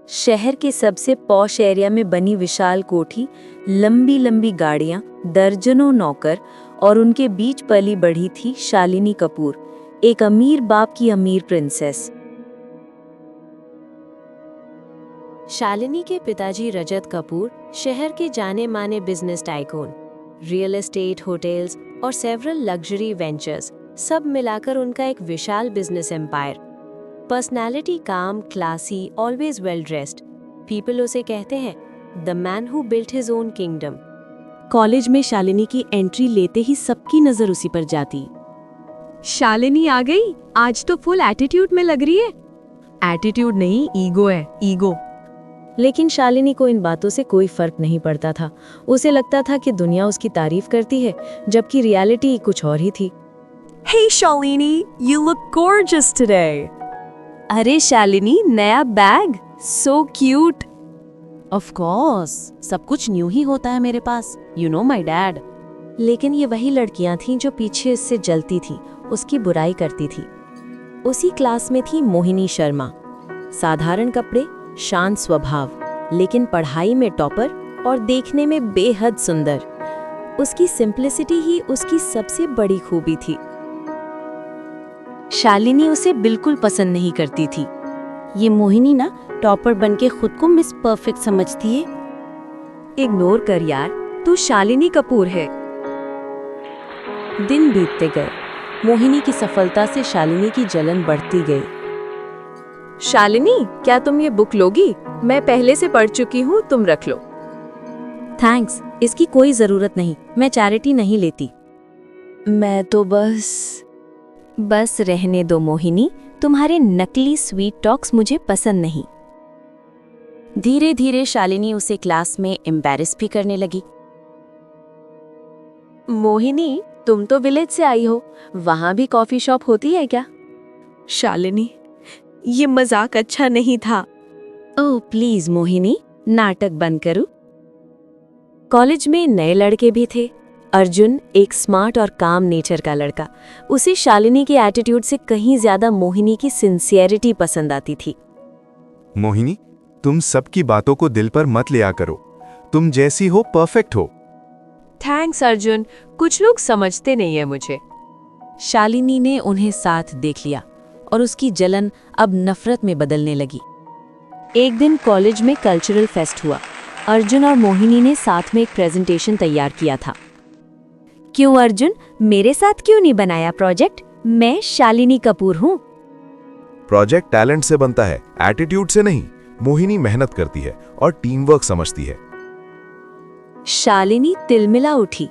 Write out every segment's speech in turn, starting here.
शहर के सबसे पॉश एरिया में बनी विशाल कोठी, लंबी लंबी गाड़ियां, दर्जनों नौकर और उनके बीच पली बढ़ी थी शालिनी कपूर, एक अमीर बाप की अमीर प्रिंसेस। शालिनी के पिताजी रजत कपूर शहर के जाने माने business tycoon, real estate, hotels और सेवरल लग्जरी वेंचर्स, सब मिलाकर उनका एक विशाल बिजनेस एम्पायर। पर्सनालिटी काम, classy, always well dressed. People उसे कहते हैं the man who built his own kingdom. College में शालिनी की एंट्री लेते ही सबकी नजर उसी पर जाती। शालिनी आ गई, आज तो फुल एटीट्यूड में लग रही है। एटीट्यूड नहीं, ईगो है, ईगो। लेकिन शालिनी को इन बातों से कोई फर्क नहीं पड़ता था। उसे लगता था कि दुनिया उसकी तारीफ करती है, जबकि रियलिटी कुछ और ही थी। Hey Shalini, you look gorgeous today. अरे शालिनी, नया bag, so cute. Of course, सब कुछ न्यू ही होता है मेरे पास. You know my dad. लेकिन ये वही लड़कियां थीं जो पीछे इससे जलती थी, उसकी बुराई करती थी। उसी क्लास में थी मोहिनी शर्मा, साधारण कपड़े, शांत स्वभाव, लेकिन पढ़ाई में टॉपर और देखने में बेहद सुंदर। उसकी सिंप्लिसिटी ही उसकी सबसे बड़ी खूबी थी। शालिनी उसे बिल्कुल पसंद नहीं करती थी। ये मोहिनी ना टॉपर बनके खुद को मिस परफेक्ट समझती है। इग्नोर कर यार, तू शालिनी कपूर है। दिन बीतते गए, मोहिनी की सफलता से शालिनी की जलन बढ़ती गई। शालिनी, क्या तुम ये बुक लोगी? मैं पहले से पढ़ चुकी हूँ, तुम रख लो। थैंक्स, इसकी कोई जरूरत नहीं, मैं चैरिटी नहीं लेती। मैं तो बस रहने दो मोहिनी, तुम्हारे नकली स्वीट टॉक्स मुझे पसंद नहीं। धीरे धीरे शालिनी उसे क्लास में एम्बैरेस भी करने लगी। मोहिनी, तुम तो विलेज से आई हो, वहां भी कॉफी शॉप होती है क्या? शालिनी, ये मजाक अच्छा नहीं था। ओह प्लीज मोहिनी, नाटक बंद करो। कॉलेज में नए लड़के भी थे। अर्जुन, एक स्मार्ट और काम नेचर का लड़का। उसे शालिनी के एटीट्यूड से कहीं ज्यादा मोहिनी की सिंसियरिटी पसंद आती थी। मोहिनी, तुम सबकी बातों को दिल पर मत लिया करो। तुम जैसी हो परफेक्ट हो। थैंक्स अर्जुन, कुछ लोग समझते नहीं है मुझे। शालिनी ने उन्हें साथ देख लिया और उसकी जलन अब नफरत में बदलने लगी। एक दिन कॉलेज में कल्चरल फेस्ट हुआ। अर्जुन और मोहिनी ने साथ में एक प्रेजेंटेशन तैयार किया था। क्यों अर्जुन, मेरे साथ क्यों नहीं बनाया प्रोजेक्ट? मैं शालिनी कपूर हूँ। प्रोजेक्ट टैलेंट से बनता है, एटीट्यूड से नहीं। मोहिनी मेहनत करती है और टीम वर्क समझती है। शालिनी तिलमिला उठी।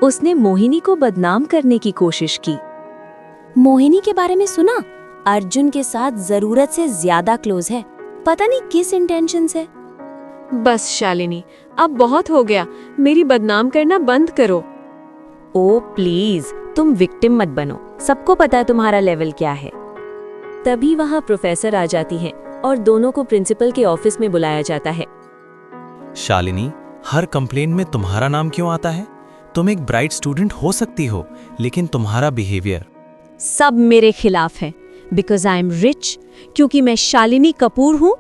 उसने मोहिनी को बदनाम करने की कोशिश की। मोहिनी के बारे में सुना? अर्जुन के साथ जरूरत से ज्यादा क्लोज है, पता नहीं किस इंटेंशन से। बस शालिनी, अब बहुत हो गया, मेरी बदनाम करना बंद करो। ओ प्लीज, तुम विक्टिम मत बनो, सबको पता है तुम्हारा लेवल क्या है। तभी वहां प्रोफेसर आ जाती हैं और दोनों को प्रिंसिपल के ऑफिस में बुलाया जाता है। शालिनी, हर कंप्लेंट में तुम्हारा नाम क्यों आता है? तुम एक ब्राइट स्टूडेंट हो सकती हो, लेकिन तुम्हारा बिहेवियर सब मेरे खिलाफ है। बिकॉज आई एम रिच, क्योंकि मैं शालिनी कपूर हूँ।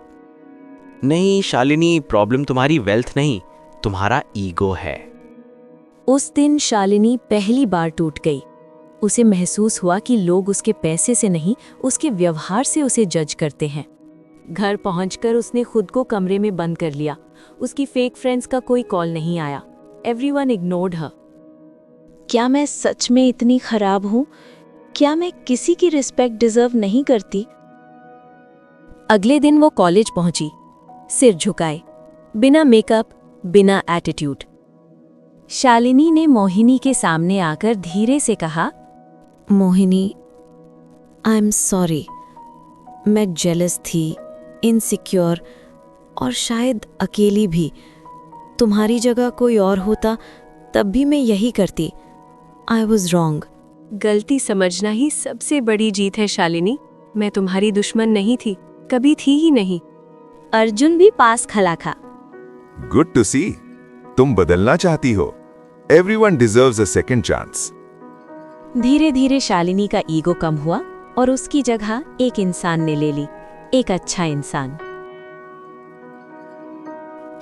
नहीं शालिनी, प्रॉब्लम तुम्हारी वेल्थ नहीं, तुम्हारा ईगो है। उस दिन शालिनी पहली बार टूट गई। उसे महसूस हुआ कि लोग उसके पैसे से नहीं, उसके व्यवहार से उसे जज करते हैं। घर पहुंचकर उसने खुद को कमरे में बंद कर लिया। उसकी फेक फ्रेंड्स का कोई कॉल नहीं आया। Everyone ignored her. क्या मैं सच में इतनी खराब हूँ? क्या मैं किसी की रिस्पेक्ट डिजर्व नहीं करती? अगले दिन वो कॉलेज पहुंची, सिर झुकाए, बिना मेकअप, बिना एटीट्यूड। शालिनी ने मोहिनी के सामने आकर धीरे से कहा, मोहिनी, आई एम सॉरी। मैं जेलस थी, इनसिक्योर और शायद अकेली भी। तुम्हारी जगह कोई और होता तब भी मैं यही करती। I was wrong. गलती समझना ही सबसे बड़ी जीत है शालिनी। मैं तुम्हारी दुश्मन नहीं थी, कभी थी ही नहीं। अर्जुन भी पास खड़ा था। गुड टू सी, तुम बदलना चाहती हो। Everyone deserves a second chance. धीरे धीरे शालिनी का ईगो कम हुआ और उसकी जगह एक इंसान ने ले ली, एक अच्छा इंसान।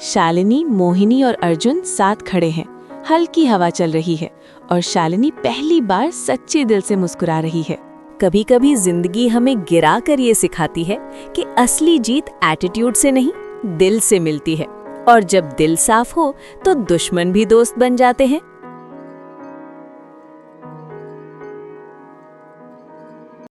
शालिनी, मोहिनी और अर्जुन साथ खड़े हैं। हल्की हवा चल रही है और शालिनी पहली बार सच्चे दिल से मुस्कुरा रही है। कभी कभी जिंदगी हमें गिरा कर ये सिखाती है कि असली जीत एटीट्यूड से नहीं, दिल से मिलती है। और जब दिल साफ हो तो दुश्मन भी दोस्त बन जाते हैं।